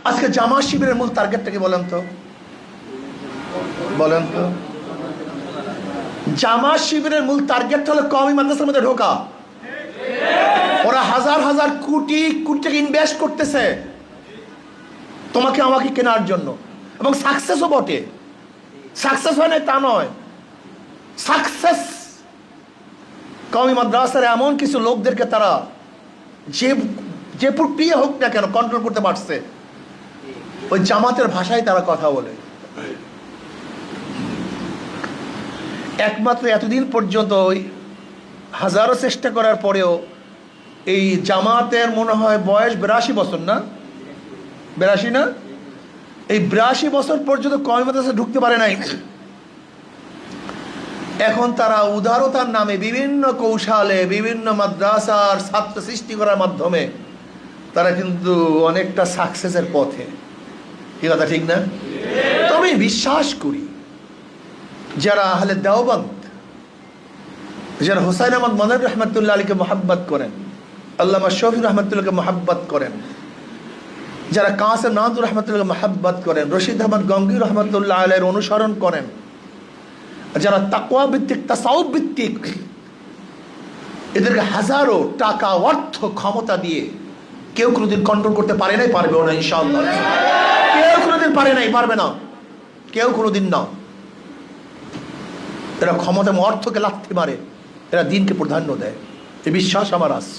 আজকে জামাত শিবিরের মূল টার্গেটটা কি বলেন তো? জামাত শিবিরের মূল টার্গেট হলো কওমি মাদ্রাসার মধ্যে ঢোকা। ওরা হাজার হাজার কোটি কোটি টাকা ইনভেস্ট করতেছে তোমাকে আমাকে কেনার জন্য, এবং সাকসেসও বটে। সাকসেস হয় না তা নয়, সাকসেস কওমি মাদ্রাসার এমন কিছু লোকদেরকে তারা যে প্রক্রিয়া হোক না কেন কন্ট্রোল করতে পারছে। ওই জামাতের ভাষায় তারা কথা বলে। একমাত্র এতদিন পর্যন্ত ওই হাজারো চেষ্টা করার পরেও এই জামাতের মনে হয় বয়স 82 বছর, না 82 না? এই 82 বছর পর্যন্ত কওমি মাদ্রাসা ঢুকতে পারে নাই। এখন তারা উদারতার নামে বিভিন্ন কৌশলে বিভিন্ন মাদ্রাসার ছাত্র সৃষ্টি করার মাধ্যমে তারা কিন্তু অনেকটা সাকসেসের পথে। কি কথা ঠিক না? তবে বিশ্বাস করি যারা আহলে দেওবন্দ, যারা হুসাইন আহমদ মদনী রহমতুল্লাহ আলীকে মহাব্বত করেন, আল্লামা শফি রহমতুল্লাহকে মহাব্বত করেন, যারা কাসেম নাদুর রহমতুল্লাহকে মহাব্বত করেন, রশিদ আহমদ গঙ্গি রহমতুল্লাহ আলাইহির অনুসরণ করেন, যারা তাকওয়া ভিত্তিক তাসাউফ ভিত্তিক, এদেরকে হাজারো টাকা অর্থ ক্ষমতা দিয়ে কেউ কোনোদিন কন্ট্রোল করতে পারে নাই, পারবেও না ইনশাআল্লাহ। কেউ কোনোদিন পারে নাই, পারবে না, কেউ কোনোদিন না। এরা ক্ষমতা অর্থকে লাথি মারে, এরা দিনকে প্রাধান্য দেয়। এই বিশ্বাস আমার আছে।